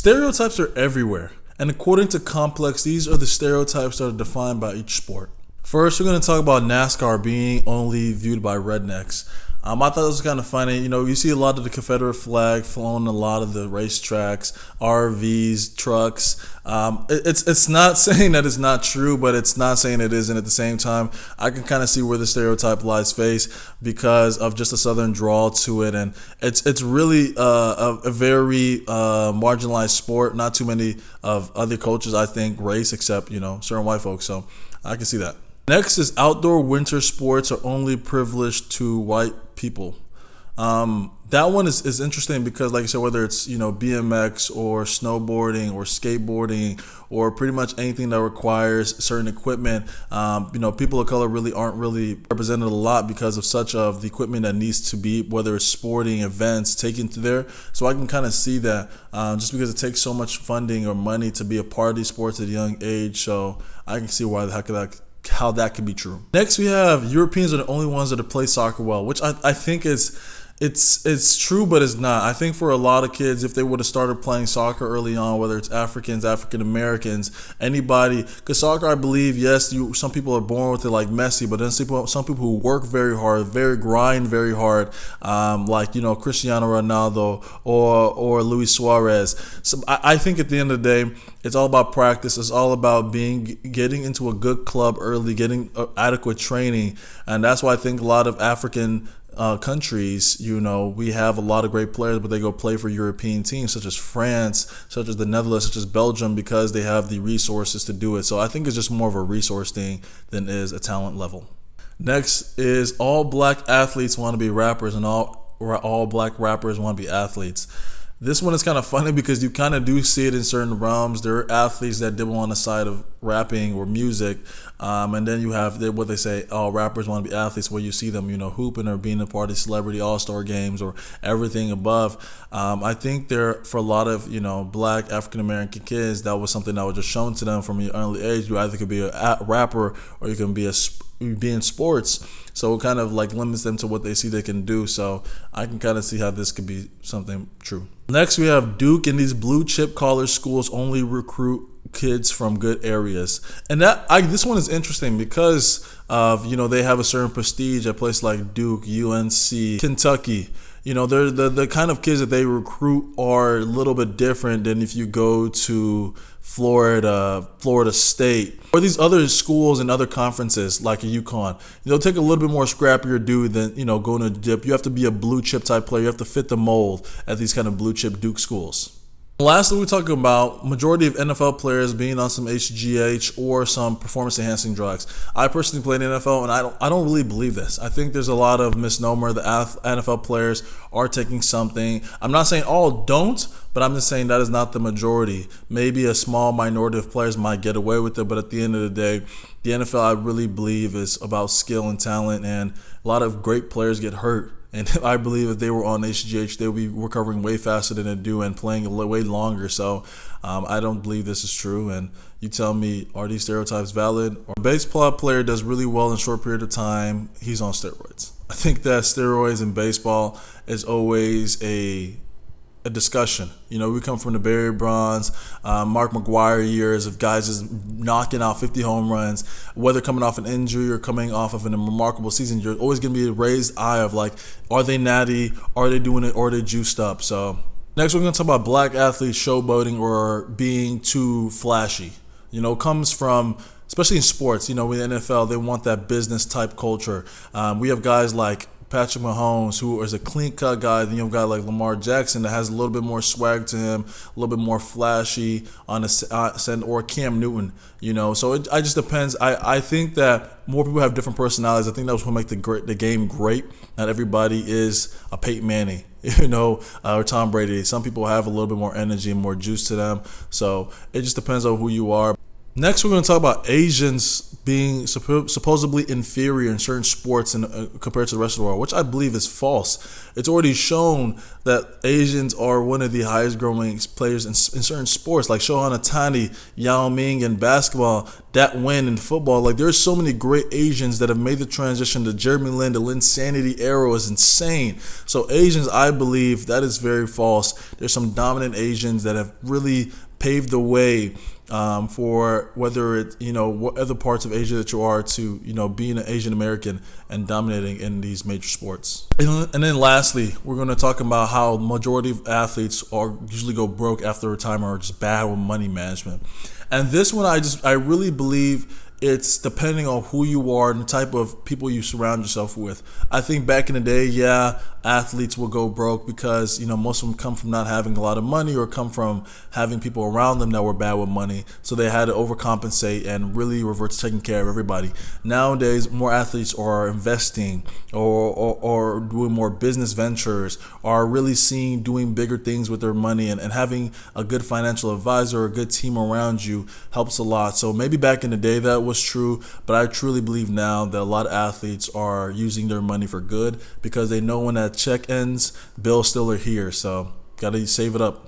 Stereotypes are everywhere, and according to Complex, these are the stereotypes that are defined by each sport. First, we're going to talk about NASCAR being only viewed by rednecks. I thought it was kind of funny. You see a lot of the Confederate flag flown a lot of the racetracks, RVs, trucks. It's not saying that it's not true, but it's not saying it isn't at the same time. I can kind of see where the stereotype lies face because of just a southern drawl to it, and it's really a very marginalized sport. Not too many of other cultures, I think, race except certain white folks. So I can see that. Next is outdoor winter sports are only privileged to white people. That one is interesting because, like I said, whether it's BMX or snowboarding or skateboarding or pretty much anything that requires certain equipment, people of color really aren't really represented a lot because of such of the equipment that needs to be, whether it's sporting events, taken to there. So I can kind of see that just because it takes so much funding or money to be a part of these sports at a young age. So I can see how that could be true. Next, we have Europeans are the only ones that play soccer well, which I think it's true, but it's not. I think for a lot of kids, if they would have started playing soccer early on, whether it's Africans, African Americans, anybody, because soccer, I believe, yes, some people are born with it, like Messi, but then some people who work very hard, grind very hard, like Cristiano Ronaldo or Luis Suarez. So I think at the end of the day, it's all about practice. It's all about getting into a good club early, getting adequate training, and that's why I think a lot of African countries, we have a lot of great players, but they go play for European teams such as France, such as the Netherlands, such as Belgium, because they have the resources to do it. So I think it's just more of a resource thing than is a talent level. Next is all black athletes want to be rappers and all black rappers want to be athletes. This one is kind of funny because you kind of do see it in certain realms. There are athletes that dibble on the side of rapping or music, and then you have what they say, all rappers want to be athletes, where you see them, hooping or being a part of celebrity all-star games or everything above. I think for a lot of, black African-American kids, that was something that was just shown to them from an early age. You either could be a rapper or you can be in sports. So it kind of like limits them to what they see they can do. So I can kind of see how this could be something true. Next, we have Duke, and these blue chip college schools only recruit kids from good areas. And this one is interesting because of, they have a certain prestige at places like Duke, UNC, Kentucky. They're the kind of kids that they recruit are a little bit different than if you go to Florida State, or these other schools and other conferences like a UConn. They'll take a little bit more scrappier dude than, going to dip. You have to be a blue chip type player. You have to fit the mold at these kind of blue chip Duke schools. Lastly, we're talking about majority of NFL players being on some HGH or some performance-enhancing drugs. I personally played in the NFL, and I don't really believe this. I think there's a lot of misnomer. The NFL players are taking something. I'm not saying all don't, but I'm just saying that is not the majority. Maybe a small minority of players might get away with it, but at the end of the day, the NFL, I really believe, is about skill and talent, and a lot of great players get hurt. And I believe if they were on HGH, they would be recovering way faster than they do and playing way longer. So I don't believe this is true. And you tell me, are these stereotypes valid? Or a baseball player does really well in a short period of time, he's on steroids. I think that steroids in baseball is always a discussion. We come from the Barry Bonds, Mark McGwire years of guys just knocking out 50 home runs, whether coming off an injury or coming off of a remarkable season. You're always going to be a raised eye of like, are they natty? Are they doing it? Or are they juiced up? So next, we're going to talk about black athletes showboating or being too flashy. Comes from, especially in sports, with the NFL, they want that business type culture. We have guys like Patrick Mahomes, who is a clean-cut guy. Then you have a guy like Lamar Jackson that has a little bit more swag to him, a little bit more flashy on the or Cam Newton. So it just depends. I think that more people have different personalities. I think that's what makes the game great. Not everybody is a Peyton Manning, or Tom Brady. Some people have a little bit more energy and more juice to them. So it just depends on who you are. Next, we're going to talk about Asians being supposedly inferior in certain sports compared to the rest of the world, which I believe is false. It's already shown that Asians are one of the highest growing players in certain sports, like Shohei Ohtani, Yao Ming in basketball, that win in football. Like, there's so many great Asians that have made the transition. To Jeremy Lin, the Linsanity era is insane. So Asians, I believe that is very false. There's some dominant Asians that have really paved the way for whether it's, what other parts of Asia that you are to, being an Asian American and dominating in these major sports. And then lastly, we're going to talk about how majority of athletes usually go broke after retirement or just bad with money management. And this one, I really believe it's depending on who you are and the type of people you surround yourself with. I think back in the day, athletes will go broke because, most of them come from not having a lot of money or come from having people around them that were bad with money. So they had to overcompensate and really revert to taking care of everybody. Nowadays, more athletes are investing or doing more business ventures, are really doing bigger things with their money, and having a good financial advisor or a good team around you helps a lot. So maybe back in the day that was true, but I truly believe now that a lot of athletes are using their money for good because they know when that check ends, bills still are here. So gotta save it up.